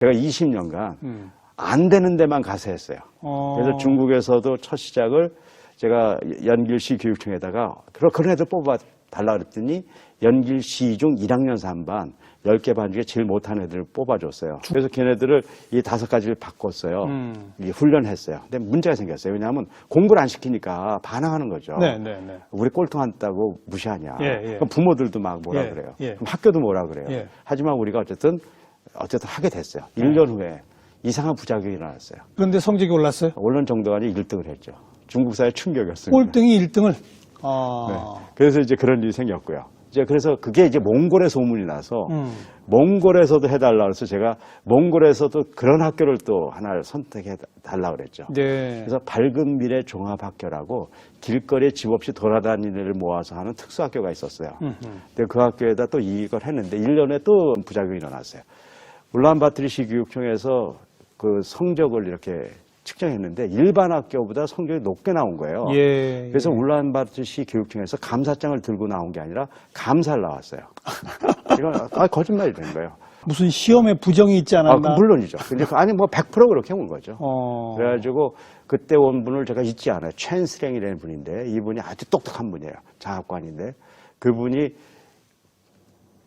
제가 20년간 안 되는 데만 가서 했어요. 그래서 중국에서도 첫 시작을 제가 연길시 교육청에다가 그런 애들 뽑아 달라 그랬더니 연길시 중 1학년 3반 10개 반 중에 제일 못하는 애들을 뽑아줬어요. 그래서 걔네들을 이 5가지를 바꿨어요. 훈련했어요. 근데 문제가 생겼어요. 왜냐하면 공부를 안 시키니까 반항하는 거죠. 우리 꼴통한다고 무시하냐. 그럼 부모들도 막 뭐라 그래요. 그럼 학교도 뭐라 그래요. 하지만 우리가 어쨌든 하게 됐어요. 1년 후에 이상한 부작용이 일어났어요. 그런데 성적이 올랐어요? 올른 정도가 아니라 1등을 했죠. 중국 사회 충격이었습니다. 꼴등이 1등을? 네. 그래서 이제 그런 일이 생겼고요. 그래서 그게 이제 몽골에 소문이 나서 몽골에서도 해달라 그래서 제가 몽골에서도 그런 학교를 또 하나를 선택해 달라 그랬죠. 그래서 밝은 미래 종합학교라고 길거리에 집 없이 돌아다니는 애를 모아서 하는 특수학교가 있었어요. 근데 그 학교에다 또 이걸 했는데 1년에 또 부작용이 일어났어요. 울란바토르시 교육청에서 그 성적을 이렇게 측정했는데 일반 학교보다 성적이 높게 나온 거예요. 그래서 울란바토르시 교육청에서 감사장을 들고 나온 게 아니라 감사를 나왔어요. 이건 거짓말이 된 거예요. 무슨 시험에 부정이 있지 않았나? 물론이죠. 근데 아니 뭐 100% 그렇게 온 거죠. 그래가지고 그때 온 분을 제가 잊지 않아요. 첸스랭이라는 분인데 이분이 아주 똑똑한 분이에요. 장학관인데 그분이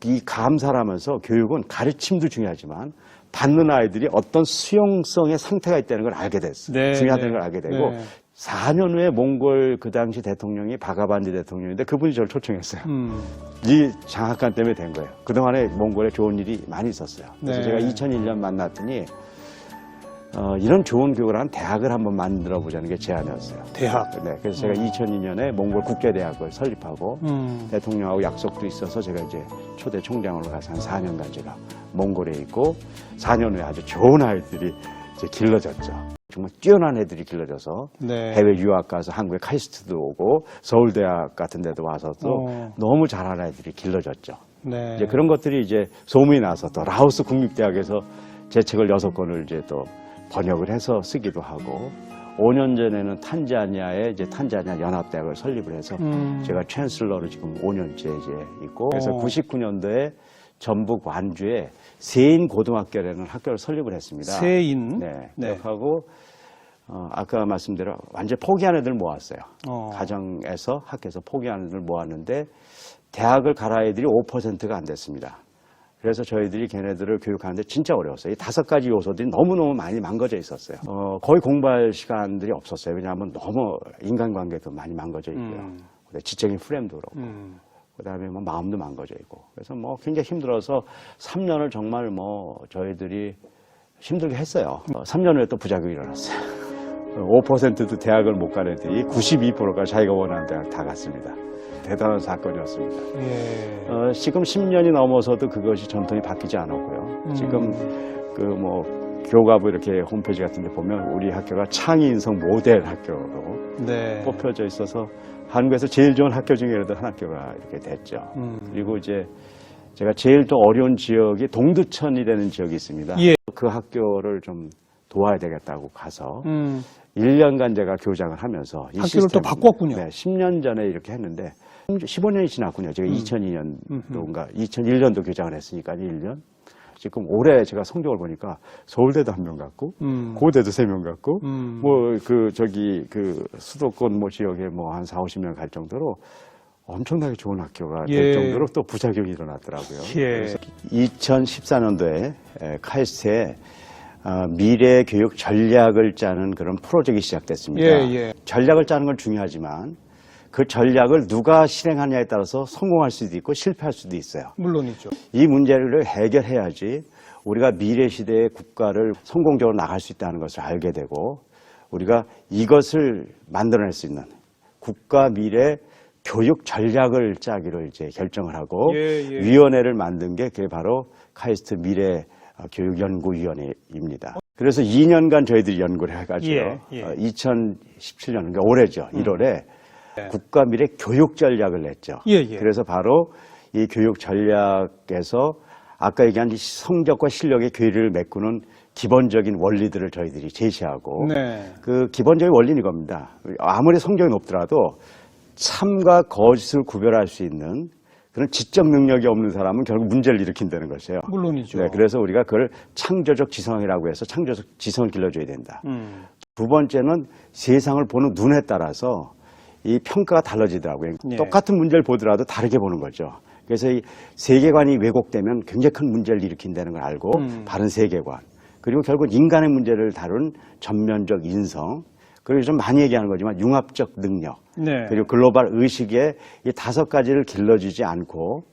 이 감사를 하면서 교육은 가르침도 중요하지만 받는 아이들이 어떤 수용성의 상태가 있다는 걸 알게 됐어요. 중요하다는 걸 알게 되고 4년 후에 몽골 그 당시 대통령이 바가반디 대통령인데 그분이 저를 초청했어요. 이 장학관 때문에 된 거예요. 그동안에 몽골에 좋은 일이 많이 있었어요. 그래서 제가 2001년 만났더니 이런 좋은 교육을 한 대학을 한번 만들어 보자는 게 제안이었어요. 대학? 네. 그래서 제가 2002년에 몽골 국제대학을 설립하고 대통령하고 약속도 있어서 제가 이제 초대 총장으로 가서 한 4년간 제가 몽골에 있고 4년 후에 아주 좋은 아이들이 이제 길러졌죠. 정말 뛰어난 애들이 길러져서 해외 유학 가서 한국에 카이스트도 오고 서울대학 같은 데도 와서 또 너무 잘하는 애들이 길러졌죠. 이제 그런 것들이 이제 소문이 나서 또 라오스 국립대학에서 제 책을 6권을 이제 또 번역을 해서 쓰기도 하고 5년 전에는 탄자니아에 이제 탄자니아 연합대학을 설립을 해서 제가 챈슬러로 지금 5년째 이제 있고 그래서 99년도에 전북 완주에 세인 고등학교라는 학교를 설립을 했습니다. 세인? 네. 하고 아까 말씀대로 완전 포기한 애들 모았어요. 가정에서 학교에서 포기한 애들 모았는데 대학을 갈 아이들이 5%가 안 됐습니다. 그래서 저희들이 걔네들을 교육하는데 진짜 어려웠어요. 이 5가지 요소들이 너무너무 많이 망가져 있었어요. 거의 공부할 시간들이 없었어요. 왜냐하면 너무 인간관계도 많이 망가져 있고요. 지적인 프레임도 그렇고. 그다음에 뭐 마음도 망가져 있고. 그래서 뭐 굉장히 힘들어서 3년을 정말 뭐 저희들이 힘들게 했어요. 3년 후에 또 부작용이 일어났어요. 5%도 대학을 못 간 애들이 92%가 자기가 원하는 대학 다 갔습니다. 대단한 사건이었습니다. 지금 10년이 넘어서도 그것이 전통이 바뀌지 않았고요. 지금 그 뭐 교과부 이렇게 홈페이지 같은 데 보면 우리 학교가 창의 인성 모델 학교로 뽑혀져 있어서 한국에서 제일 좋은 학교 중에 그래도 한 학교가 이렇게 됐죠. 그리고 이제 제가 제일 또 어려운 지역이 동두천이라는 지역이 있습니다. 그 학교를 좀 도와야 되겠다고 가서 1년간 제가 교장을 하면서 이 학교를 또 바꿨군요. 네, 10년 전에 이렇게 했는데 15년이 지났군요. 제가 2002년도인가 2001년도 교장을 했으니까 1년. 지금 올해 제가 성적을 보니까 서울대도 1명 갔고 고대도 3명 갔고 뭐 그 수도권 뭐 지역에 뭐 한 40-50명 갈 정도로 엄청나게 좋은 학교가 될 정도로 또 부작용이 일어났더라고요. 그래서 2014년도에 카이스트에 미래 교육 전략을 짜는 그런 프로젝트가 시작됐습니다. 전략을 짜는 건 중요하지만 그 전략을 누가 실행하냐에 따라서 성공할 수도 있고 실패할 수도 있어요. 물론이죠. 이 문제를 해결해야지 우리가 미래 시대의 국가를 성공적으로 나갈 수 있다는 것을 알게 되고 우리가 이것을 만들어낼 수 있는 국가 미래 교육 전략을 짜기로 이제 결정을 하고 위원회를 만든 게 그게 바로 카이스트 미래 교육연구위원회입니다. 그래서 2년간 저희들이 연구를 해가지고 2017년, 그러니까 올해죠. 1월에 국가 미래 교육 전략을 냈죠. 그래서 바로 이 교육 전략에서 아까 얘기한 이 성적과 실력의 괴리를 메꾸는 기본적인 원리들을 저희들이 제시하고 그 기본적인 원리는 이겁니다. 아무리 성적이 높더라도 참과 거짓을 구별할 수 있는 그런 지적 능력이 없는 사람은 결국 문제를 일으킨다는 것이에요. 물론이죠. 네, 그래서 우리가 그걸 창조적 지성이라고 해서 창조적 지성을 길러줘야 된다. 두 번째는 세상을 보는 눈에 따라서 이 평가가 달라지더라고요. 예. 똑같은 문제를 보더라도 다르게 보는 거죠. 그래서 이 세계관이 왜곡되면 굉장히 큰 문제를 일으킨다는 걸 알고 바른 세계관, 그리고 결국 인간의 문제를 다룬 전면적 인성, 그리고 좀 많이 얘기하는 거지만 융합적 능력, 네. 그리고 글로벌 의식의 이 5가지를 길러주지 않고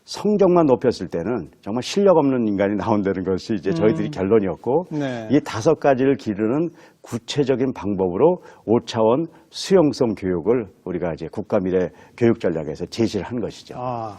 성적만 높였을 때는 정말 실력 없는 인간이 나온다는 것이 이제 저희들이 결론이었고, 네. 이 5가지를 기르는 구체적인 방법으로 5차원 수용성 교육을 우리가 이제 국가미래 교육 전략에서 제시를 한 것이죠. 아,